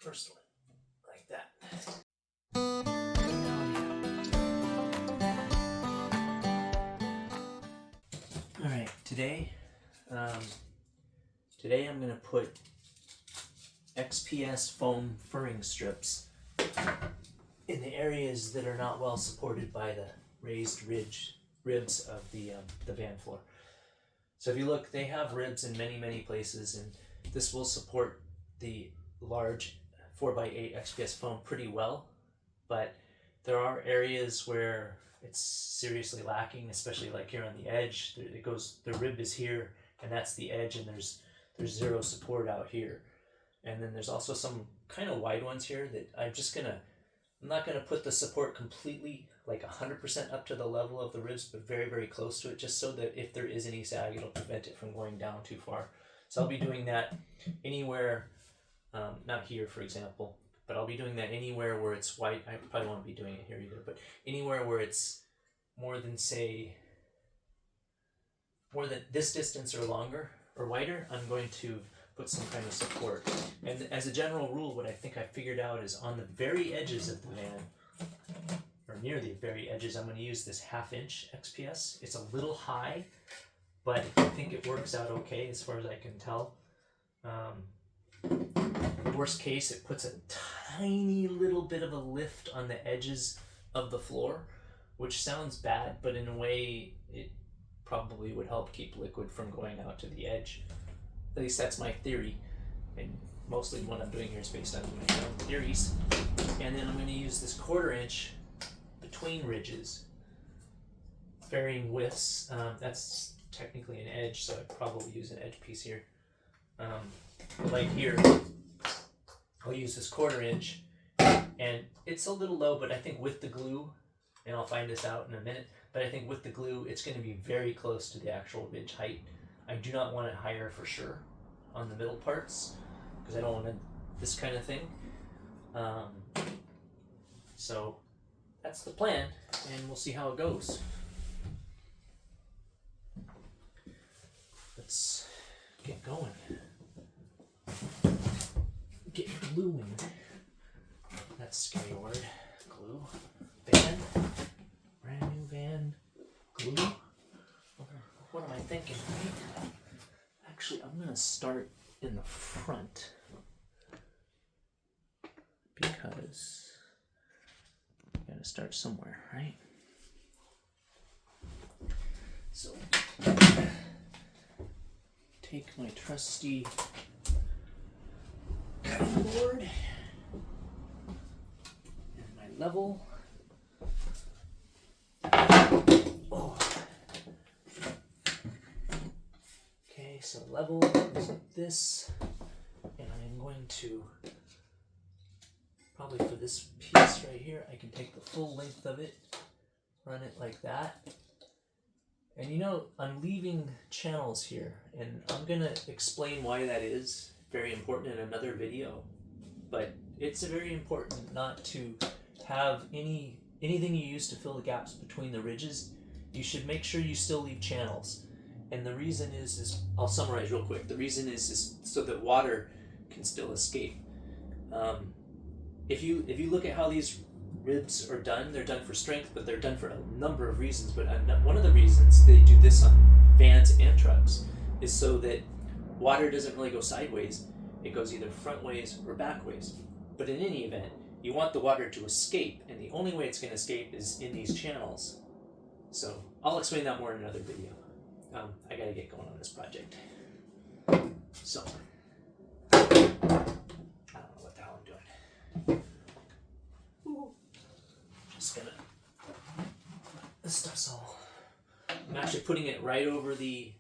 first one, like that. All right, today I'm going to put XPS foam furring strips in the areas that are not well supported by the raised ribs of the van floor. So if you look, they have ribs in many places, and this will support the large 4x8 XPS foam pretty well, but there are areas where it's seriously lacking, especially like here on the edge. It goes, the rib is here, and that's the edge, and there's zero support out here. And then there's also some kind of wide ones here that I'm not gonna put the support completely like 100% up to the level of the ribs, but very close to it, just so that if there is any sag, it'll prevent it from going down too far. So I'll be doing that anywhere, not here for example, but I'll be doing that anywhere where it's wide. I probably won't be doing it here either, but anywhere where it's more than this distance or longer or wider, I'm going to put some kind of support. And as a general rule, what I think I figured out is on the very edges of the van, or near the very edges, I'm going to use this 1/2 inch XPS. It's a little high, but I think it works out okay as far as I can tell. Worst case, it puts a tiny little bit of a lift on the edges of the floor, which sounds bad, but in a way it probably would help keep liquid from going out to the edge. At least that's my theory, and mostly what I'm doing here is based on my own theories. And then I'm going to use this 1/4 inch between ridges, varying widths. That's technically an edge, so I'd probably use an edge piece here. But like here, I'll use this 1/4 inch, and it's a little low, but I think with the glue, and I'll find this out in a minute, but I think with the glue, it's going to be very close to the actual ridge height. I do not want it higher for sure on the middle parts, because I don't want this kind of thing. So that's the plan, and we'll see how it goes. Let's get going. Get gluing. That's a scary word. Glue. Van. Brand new van. Glue. What am I thinking, right? Actually, I'm going to start in the front, because I'm going to start somewhere, right? So, take my trusty cutting board and my level. So level is like this, and I am going to, probably for this piece right here, I can take the full length of it, run it like that. And you know, I'm leaving channels here, and I'm going to explain why that is very important in another video. But it's very important not to have anything you use to fill the gaps between the ridges. You should make sure you still leave channels. And the reason is I'll summarize real quick. The reason is so that water can still escape. If you look at how these ribs are done, they're done for strength, but they're done for a number of reasons. But one of the reasons they do this on vans and trucks is so that water doesn't really go sideways. It goes either front ways or back ways. But in any event, you want the water to escape, and the only way it's going to escape is in these channels. So I'll explain that more in another video. I gotta get going on this project. So, I don't know what the hell I'm doing. Ooh. Just gonna, this stuff's all, I'm actually putting it right over the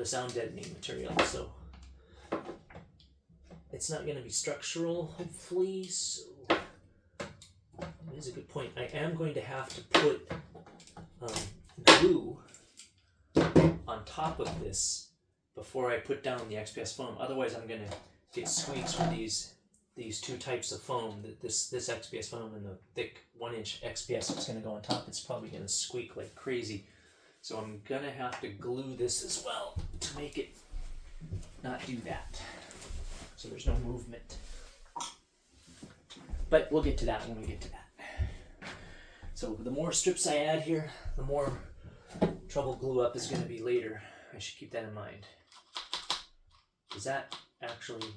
sound deadening material, so it's not gonna be structural, hopefully, so that is a good point. I am going to have to put glue on top of this before I put down the XPS foam. Otherwise, I'm going to get squeaks with these two types of foam. This XPS foam and the thick 1-inch XPS that's going to go on top. It's probably going to squeak like crazy. So I'm going to have to glue this as well to make it not do that. So there's no movement. But we'll get to that when we get to that. So the more strips I add here, the more trouble glue up is going to be later. I should keep that in mind. Does that actually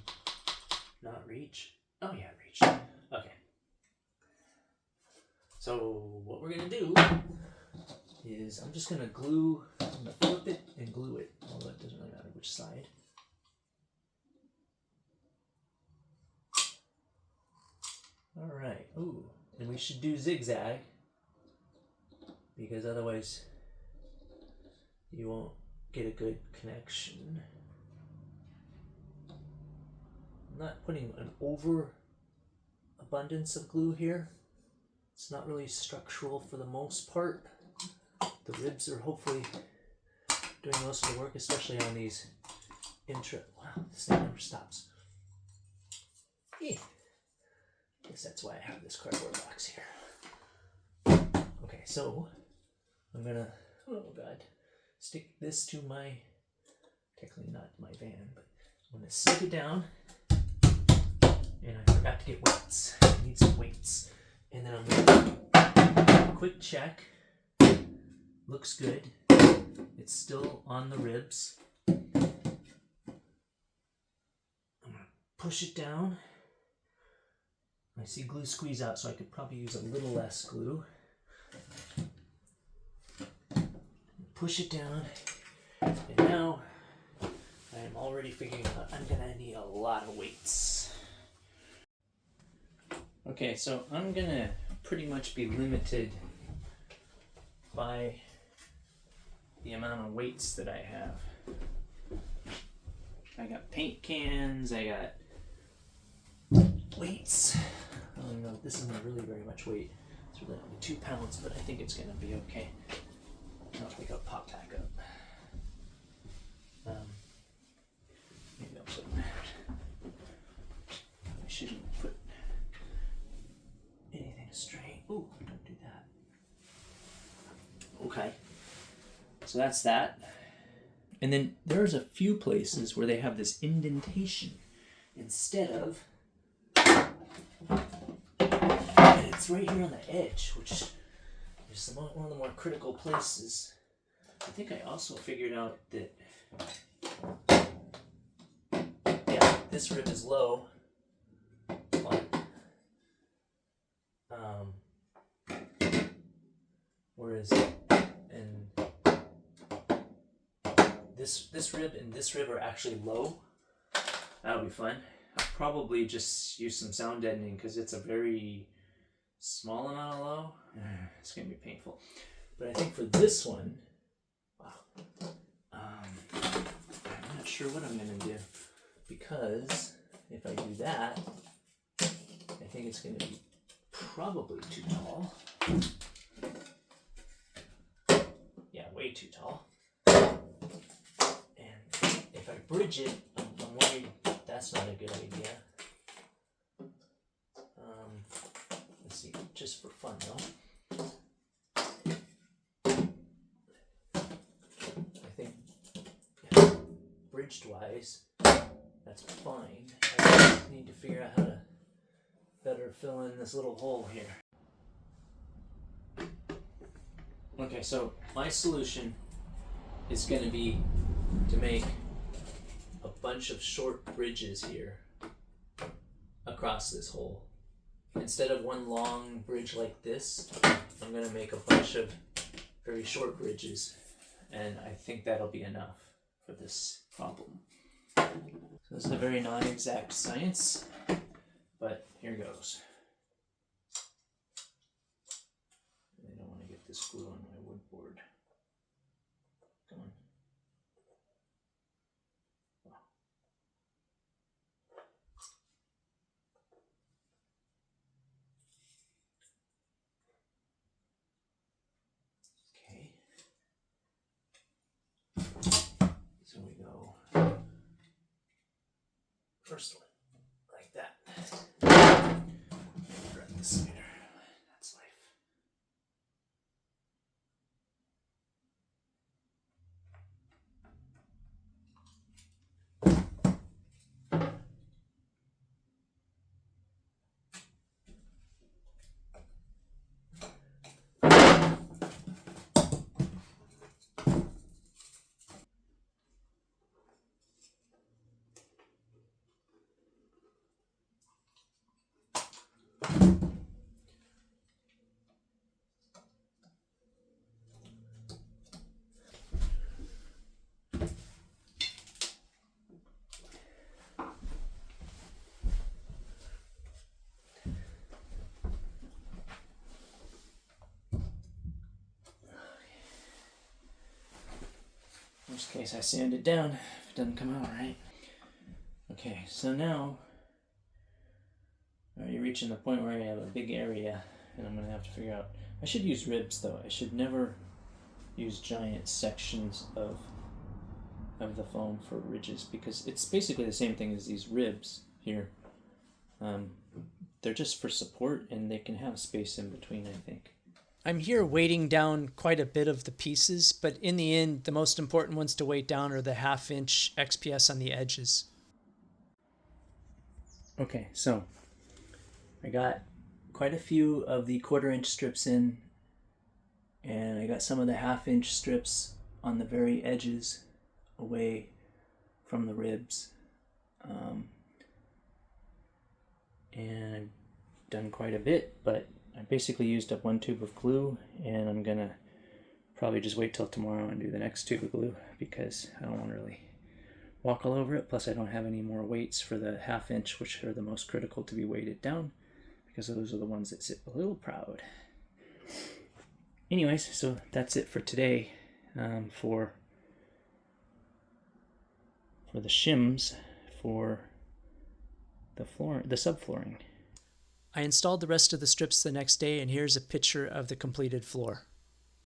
not reach? Oh yeah, it reached. Okay. So what we're going to do is I'm just going to glue, I'm going to flip it and glue it, although it doesn't really matter which side. All right. Ooh, and we should do zigzag because otherwise you won't get a good connection. I'm not putting an overabundance of glue here. It's not really structural for the most part. The ribs are hopefully doing most of the work, especially on these wow, this thing never stops. Yeah. Guess that's why I have this cardboard box here. Okay, so I'm gonna, oh God, stick this to my, technically not my van, but I'm gonna stick it down. And I forgot to get weights. I need some weights. And then I'm gonna quick check. Looks good. It's still on the ribs. I'm gonna push it down. I see glue squeeze out, so I could probably use a little less glue. Push it down, and now I am already figuring out I'm gonna need a lot of weights. Okay, so I'm gonna pretty much be limited by the amount of weights that I have. I got paint cans, I got weights. I don't know, this isn't really very much weight. It's really only 2 pounds, but I think it's gonna be okay. I don't think I'll pop back up. Maybe I'll put I shouldn't put anything straight. Ooh, don't do that. Okay. So that's that. And then there's a few places where they have this indentation instead of, and it's right here on the edge, which is one of the more critical places. I think I also figured out that, yeah, this rib is low, but whereas and this rib and this rib are actually low. That'll be fun. I'll probably just use some sound deadening because it's a very small amount of low. It's gonna be painful. But I think for this one, wow, I'm not sure what I'm gonna do, because if I do that, I think it's gonna be probably too tall. Yeah, way too tall. And if I bridge it, I'm worried that's not a good idea. Let's see, just for fun though. I think, yeah, bridged wise, that's fine. I just need to figure out how to better fill in this little hole here. Okay, so my solution is going to be to make a bunch of short bridges here across this hole. Instead of one long bridge like this, I'm going to make a bunch of very short bridges, and I think that'll be enough for this problem. So this is a very non-exact science, but here goes. I don't want to get this glue on my wood board. Come on. Okay. So we go first one, like that. Grab the spider. That's life. Just in case I sand it down if it doesn't come out right. Okay, so now you're reaching the point where I have a big area, and I'm going to have to figure out. I should use ribs though. I should never use giant sections of the foam for ridges, because it's basically the same thing as these ribs here. They're just for support, and they can have space in between, I think. I'm here weighting down quite a bit of the pieces, but in the end, the most important ones to weight down are the 1/2 inch XPS on the edges. Okay, so I got quite a few of the 1/4 inch strips in, and I got some of the 1/2 inch strips on the very edges away from the ribs. And I've done quite a bit, but I basically used up 1 tube of glue, and I'm gonna probably just wait till tomorrow and do the next tube of glue, because I don't want to really walk all over it. Plus I don't have any more weights for the 1/2 inch, which are the most critical to be weighted down, because those are the ones that sit a little proud. Anyways, so that's it for today, for the shims for the subflooring. I installed the rest of the strips the next day, and here's a picture of the completed floor.